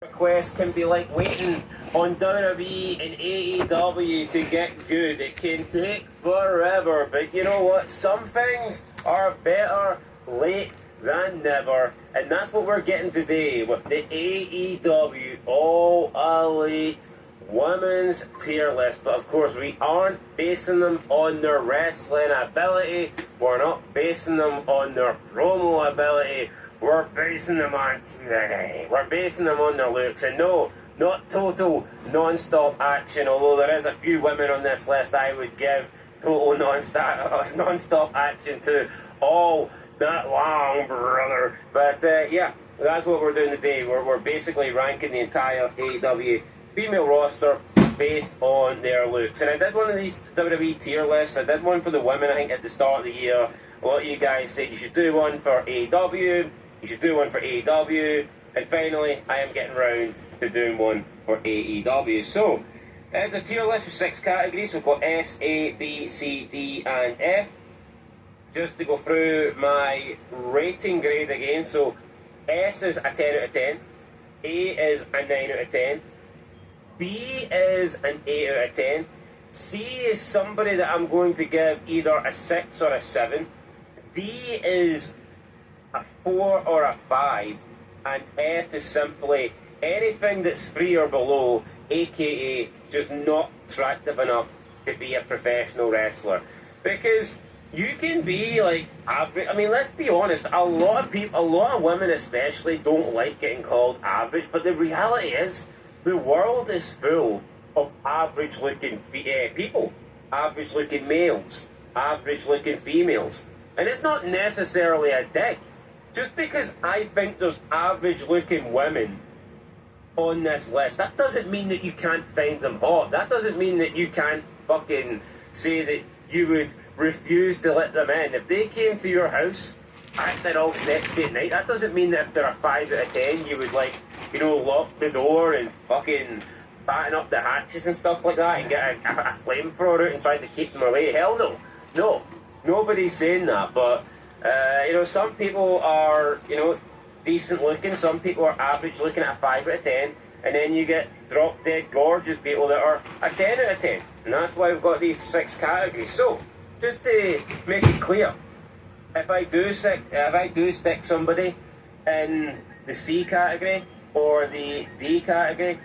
Request can be like waiting on WWE and AEW to get good. It can take forever, but you know what? Some things are better late than never, and that's what we're getting today with the AEW All Elite Women's Tier List. But of course, we aren't basing them on their wrestling ability. We're not basing them on their promo ability. We're basing them on TNA. We're basing them on their looks. And no, not total non-stop action, although there is a few women on this list I would give total non-stop action to all that long, brother. But yeah, that's what we're doing today. We're basically ranking the entire AEW female roster based on their looks. And I did one of these WWE tier lists. I did one for the women, I think, at the start of the year. A lot of you guys said you should do one for AEW. You should do one for AEW, and finally, I am getting round to doing one for AEW. So, there's a tier list with 6 categories. We've got S, A, B, C, D, and F. Just to go through my rating grade again. So, S is a 10 out of 10. A is a 9 out of 10. B is an 8 out of 10. C is somebody that I'm going to give either a 6 or a 7. D is a 4 or a 5, and F is simply anything that's 3 or below, aka just not attractive enough to be a professional wrestler. Because you can be like average. I mean, let's be honest, a lot of people, a lot of women especially, don't like getting called average, but the reality is the world is full of average looking people, average looking males, average looking females, and it's not necessarily a dig. Just because I think there's average-looking women on this list, that doesn't mean that you can't find them hot. That doesn't mean that you can't fucking say that you would refuse to let them in. If they came to your house acting all sexy at night, that doesn't mean that if they're a 5 out of 10, you would, like, you know, lock the door and fucking batten up the hatches and stuff like that and get a flamethrower out and try to keep them away. Hell no. No. Nobody's saying that, but... you know, some people are, you know, decent looking, some people are average looking at a 5 out of 10, and then you get drop dead gorgeous people that are a 10 out of 10, and that's why we've got these 6 categories. So, just to make it clear, if I do stick somebody in the C category or the D category,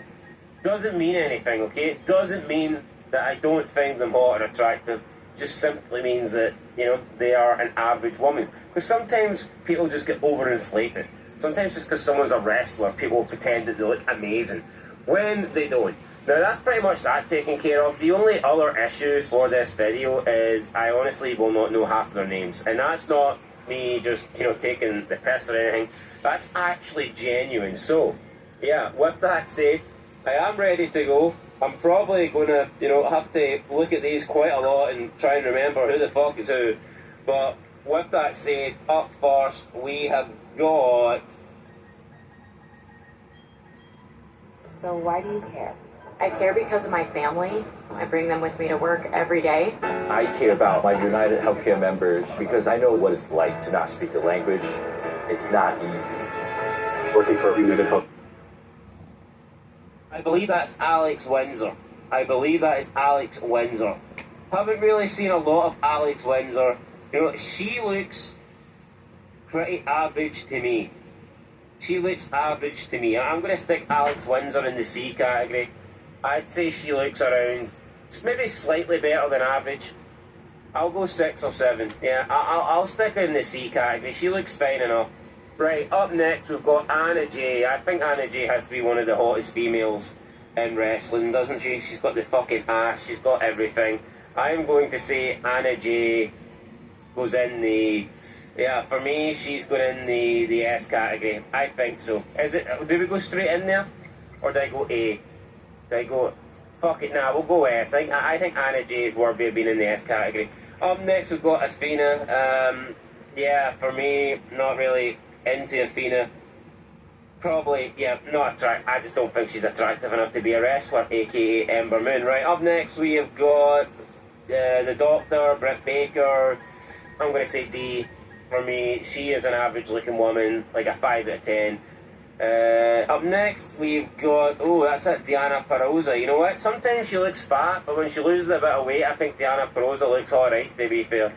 doesn't mean anything, okay? It doesn't mean that I don't find them hot or attractive. Just simply means that, you know, they are an average woman. Because sometimes people just get overinflated. Sometimes just because someone's a wrestler, people pretend that they look amazing when they don't. Now that's pretty much that taken care of. The only other issue for this video is I honestly will not know half their names. And that's not me just, you know, taking the piss or anything. That's actually genuine. So, yeah, with that said, I am ready to go. I'm probably going to, you know, have to look at these quite a lot and try and remember who the fuck is who. But with that said, up first, we have got... So why do you care? I care because of my family. I bring them with me to work every day. I care about my United Healthcare members because I know what it's like to not speak the language. It's not easy. Working for a United Health. I believe that's Alex Windsor. I believe that is Alex Windsor. Haven't really seen a lot of Alex Windsor. You know, she looks pretty average to me. She looks average to me. I'm going to stick Alex Windsor in the C category. I'd say she looks around, maybe slightly better than average. I'll go 6 or 7. Yeah, I'll stick her in the C category. She looks fine enough. Right, up next we've got Anna Jay. I think Anna Jay has to be one of the hottest females in wrestling, doesn't she? She's got the fucking ass, she's got everything. I'm going to say Anna Jay goes in the... Yeah, for me, she's going in the S category. I think so. Is it? Do we go straight in there? Or do I go A? Do I go... Fuck it, nah, we'll go S. I think Anna Jay is worthy of being in the S category. Up next we've got Athena. Yeah, for me, not really... into Athena. Probably, yeah, not attractive. I just don't think she's attractive enough to be a wrestler, aka Ember Moon. Right, up next we have got the Doctor, Britt Baker. I'm going to say D. For me, she is an average looking woman, like a 5 out of 10. Up next, we've got, oh, that's it, Diana Perosa. You know what? Sometimes she looks fat, but when she loses a bit of weight, I think Diana Perosa looks alright, to be fair.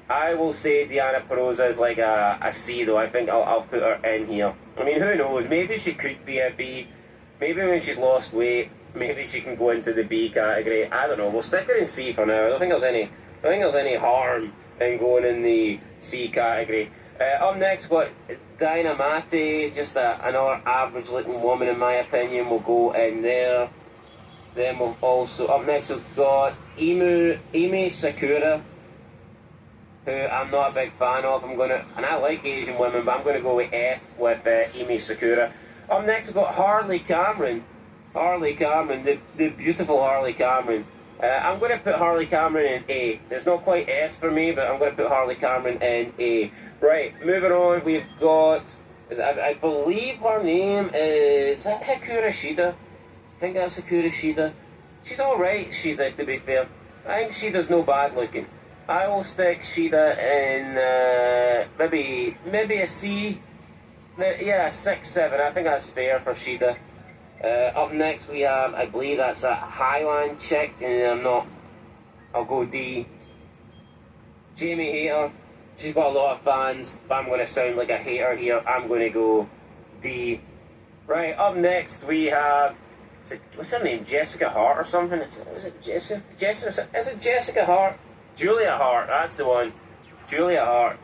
I will say Diana Perosa is like a C, though. I think I'll put her in here. I mean, who knows? Maybe she could be a B. Maybe when she's lost weight, maybe she can go into the B category. I don't know. We'll stick her in C for now. I don't think there's any harm in going in the C category. Up next, we've got Dynamite, just another average-looking woman, in my opinion. We'll go in there. Then we'll also, up next, we've got Emi Sakura, who I'm not a big fan of. And I like Asian women, but I'm going to go with F with Emi Sakura. Up next, we've got Harley Cameron. Harley Cameron, the beautiful Harley Cameron. I'm going to put Harley Cameron in A. It's not quite S for me, but I'm going to put Harley Cameron in A. Right, moving on, we've got, I believe her name is that Hikura Shida? I think that's Hikura Shida. She's alright, Shida, to be fair. I think Shida's no bad looking. I will stick Shida in maybe a C. Yeah, 6, 7. I think that's fair for Shida. Up next we have, I believe that's a Highland chick, and I'll go D. Jamie Hayter, she's got a lot of fans, but I'm going to sound like a hater here. I'm going to go D. Right, up next we have, what's her name, Jessica Hart or something? Is it Jessica? Is it Jessica Hart? Julia Hart, that's the one. Julia Hart.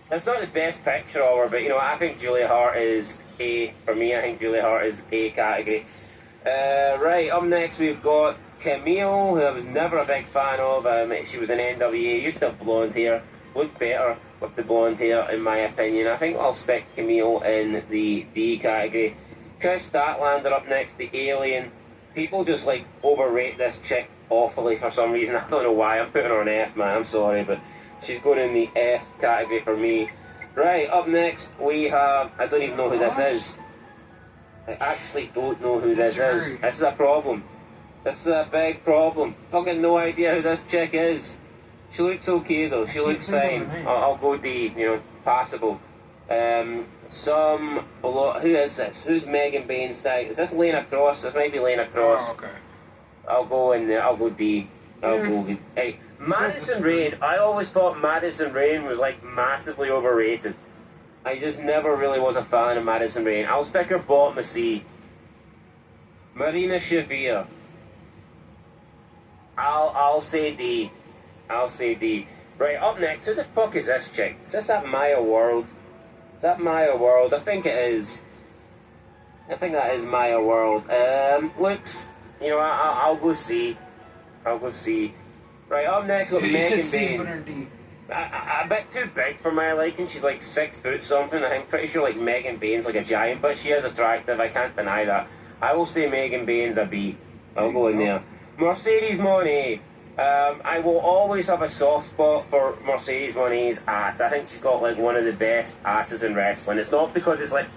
That's not the best picture of her, but you know, I think Julia Hart is A. For me, I think Julia Hart is A category. Right, up next we've got Camille, who I was never a big fan of. She was in NWA, used to have blonde hair. Looked better with the blonde hair, in my opinion. I think I'll stick Camille in the D category. Chris Statlander up next, the Alien. People just like overrate this chick awfully for some reason. I don't know why. I'm putting her on F, man. I'm sorry, but she's going in the F category for me. Right, up next we have, I don't even know who this is. I actually don't know who this is. This is a problem. This is a big problem. Fucking no idea who this chick is. She looks okay though, she looks fine. I'll go D, you know, passable. Who is this? Who's Megan Bain's tag? Is this Lena Cross? This might be Lena Cross. Oh, okay. I'll go in there, I'll go D. Hey, Madison Rain, I always thought Madison Rain was like massively overrated. I just never really was a fan of Madison Rain. I'll stick her bottom of C. Marina Shafir. I'll say D. I'll say D. Right, up next, who the fuck is this chick? Is this that Maya World? Is that Maya World? I think it is. I think that is Maya World. Looks, you know, I'll go C. I'll go C. Right, up next, we've got Megan Bain. A bit too big for my liking. She's like 6 foot something. I'm pretty sure like Megan Bain's like a giant, but she is attractive. I can't deny that. I will say Megan Bain's a B. I'll go in there. Mercedes Moné. I will always have a soft spot for Mercedes Moné's ass. I think she's got like one of the best asses in wrestling. It's not because it's like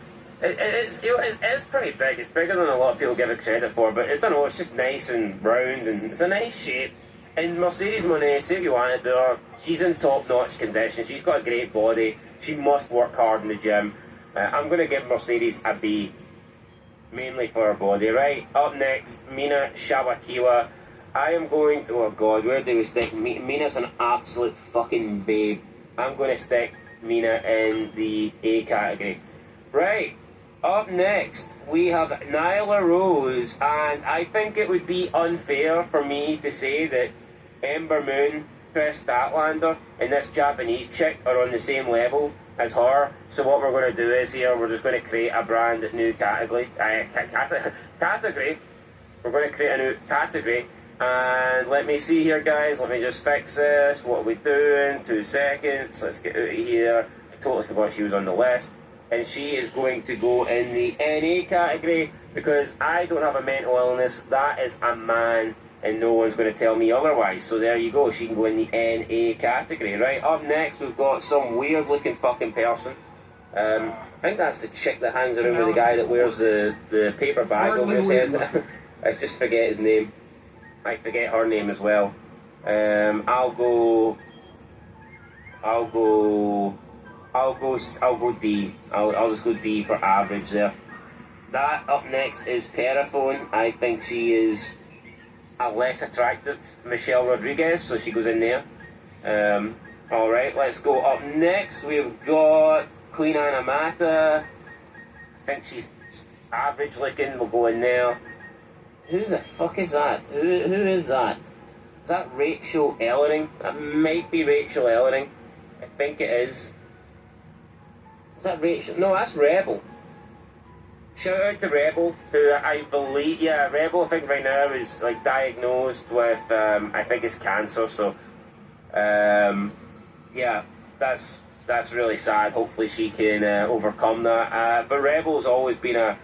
it's pretty big. It's bigger than a lot of people give it credit for. But I don't know. It's just nice and round, and it's a nice shape. And Mercedes Moné, say what you want to do her, she's in top-notch condition. She's got a great body. She must work hard in the gym. I'm going to give Mercedes a B, mainly for her body. Right, up next, Mina Shawakiwa. I am going to, oh God, where do we stick? Mina's an absolute fucking babe. I'm going to stick Mina in the A category. Right, up next, we have Nyla Rose. And I think it would be unfair for me to say that Ember Moon, Chris Statlander, and this Japanese chick are on the same level as her. So what we're going to do is here, we're just going to create a brand new category. Category. We're going to create a new category. And let me see here, guys. Let me just fix this. What are we doing? 2 seconds. Let's get out of here. I totally forgot she was on the list. And she is going to go in the NA category because I don't have a mental illness. That is a man. And no one's going to tell me otherwise. So there you go. She can go in the NA category. Right, up next we've got some weird looking fucking person. I think that's the chick that hangs around with the guy that wears the paper bag over his head. I just forget his name. I forget her name as well. I'll go I'll go D. I'll just go D for average there. That up next is Perifone. I think she is a less attractive Michelle Rodriguez, so she goes in there. Alright, let's go up next. We've got Queen Anamata. I think she's just average looking, we'll go in there. Who the fuck is that? Who is that? Is that Rachel Ellering? That might be Rachel Ellering. I think it is. Is that Rachel? No, that's Rebel. Shout out to Rebel, who I believe, yeah, Rebel I think right now is like diagnosed with, I think it's cancer, so, yeah, that's really sad. Hopefully she can overcome that. But Rebel's always been a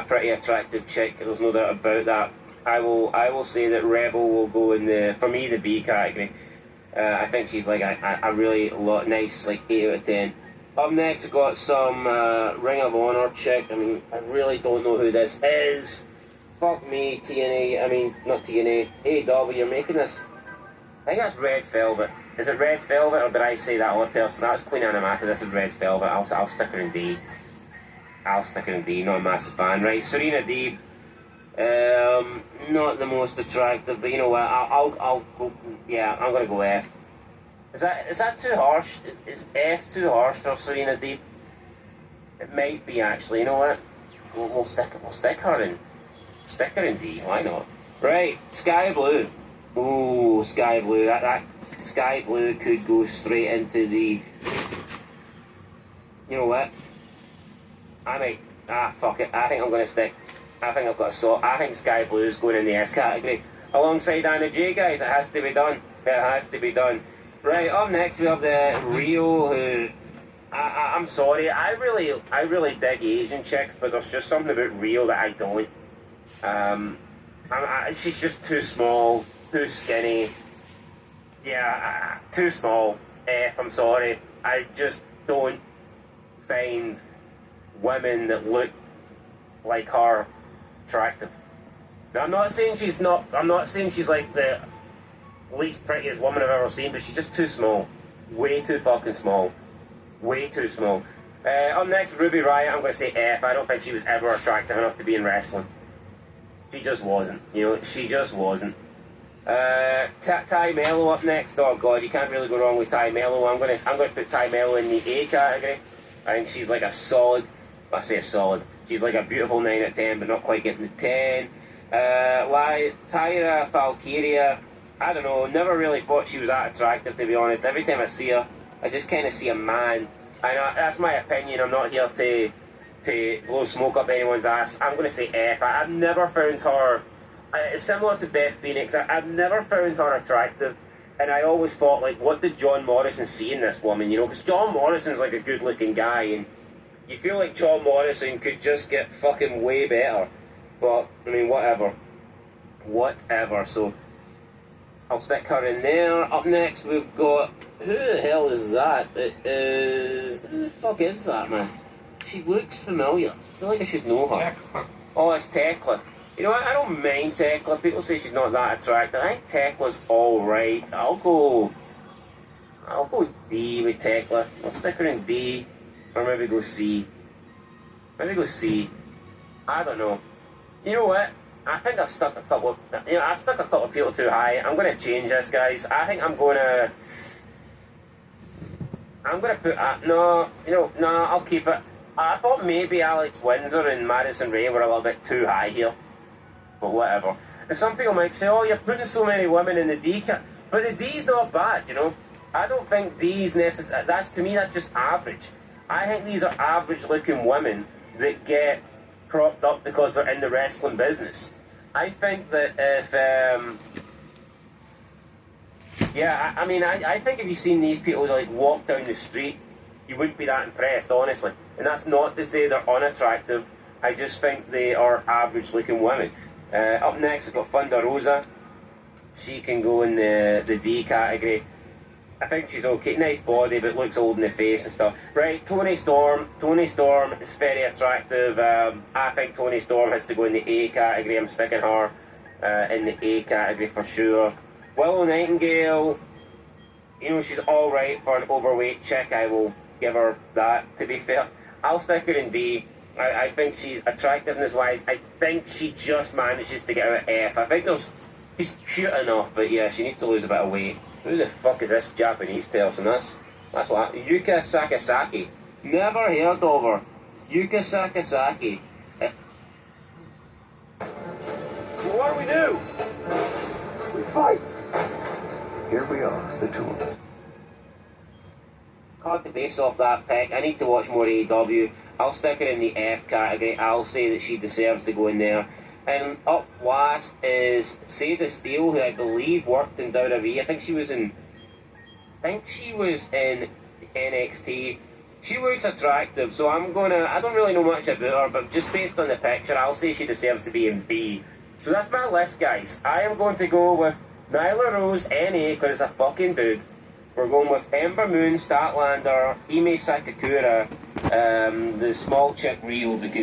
pretty attractive chick. There's no doubt about that. I will say that Rebel will go in for me, the B category. I think she's like a really nice, like 8 out of 10. Up next, we've got some Ring of Honor chick. I mean, I really don't know who this is. Fuck me, TNA. I mean, not TNA. AEW, you're making this. I think that's Red Velvet. Is it Red Velvet, or did I say that other person? That's Queen Anamata. This is Red Velvet. I'll stick her in D. I'll stick her in D. Not a massive fan. Right, Serena Deeb. Not the most attractive, but you know what? I'll go. Yeah, I'm gonna go F. Is that too harsh? Is F too harsh for Serena Deeb? It might be actually. You know what? We'll stick her in D. Why not? Right, Skye Blue. Ooh, Skye Blue. That Skye Blue could go straight into the. You know what? Fuck it. I think I'm gonna stick. I think I've got a sort. I think Skye Blue is going in the S category alongside Anna J, guys. It has to be done. It has to be done. Right, up next we have the Rio, who I'm sorry, I really dig Asian chicks, but there's just something about Rio that I don't. She's just too small, too skinny. Yeah, too small. F, I'm sorry. I just don't find women that look like her attractive. Now, I'm not saying she's like the least prettiest woman I've ever seen, but she's just too small. Way too fucking small. Way too small. Up next, Ruby Riott. I'm going to say F. I don't think she was ever attractive enough to be in wrestling. She just wasn't. She just wasn't. Ty Melo up next. Oh god, you can't really go wrong with Ty Melo. I'm going to put Ty Melo in the A category. I think she's like a solid. I say a solid. She's like a beautiful 9 out of 10, but not quite getting the 10. Tyra Valkyria. I don't know, never really thought she was that attractive, to be honest. Every time I see her, I just kind of see a man. That's my opinion. I'm not here to blow smoke up anyone's ass. I'm going to say F. I've never found her, similar to Beth Phoenix, I've never found her attractive. And I always thought, like, what did John Morrison see in this woman, because John Morrison's like a good-looking guy, and you feel like John Morrison could just get fucking way better. But, I mean, whatever. Whatever, so I'll stick her in there. Up next, we've got... Who the hell is that? Who the fuck is that, man? She looks familiar. I feel like I should know her. Tekla. Oh, it's Tekla. You know what? I don't mind Tekla. People say she's not that attractive. I think Tekla's alright. I'll go D with Tekla. I'll stick her in D. Or maybe go C. Maybe go C. I don't know. You know what? I think I've stuck a couple of people too high. I'm going to change this, guys. I think I'm going to put... I'll keep it. I thought maybe Alex Windsor and Madison Rae were a little bit too high here. But whatever. And some people might say, oh, you're putting so many women in the D category. But the D's not bad, I don't think D's necessarily... To me, that's just average. I think these are average-looking women that get propped up because they're in the wrestling business. I think that if... I think if you've seen these people walk down the street, you wouldn't be that impressed, honestly. And that's not to say they're unattractive. I just think they are average-looking women. Up next, I've got Thunder Rosa. She can go in the D category. I think she's okay. Nice body, but looks old in the face and stuff. Right, Toni Storm. Toni Storm is very attractive. I think Toni Storm has to go in the A category. I'm sticking her in the A category for sure. Willow Nightingale. She's alright for an overweight chick. I will give her that, to be fair. I'll stick her in D. I think she's attractiveness-wise, I think she just manages to get her at F. I think she's cute enough, but yeah, she needs to lose a bit of weight. Who the fuck is this Japanese person? That's what Yuka Sakazaki. Never heard of her. Yuka Sakazaki. Well, what do we do? We fight. Here we are, the two of us. Hard to base off that pick. I need to watch more AEW. I'll stick her in the F category. I'll say that she deserves to go in there. And up last is Sada Steele, who I believe worked in WWE. I think she was in NXT. She looks attractive, so I don't really know much about her, but just based on the picture, I'll say she deserves to be in B. So that's my list, guys. I am going to go with Nyla Rose, NA, because it's a fucking dude. We're going with Ember Moon, Statlander, Ime Sakakura, the small chick Rio, because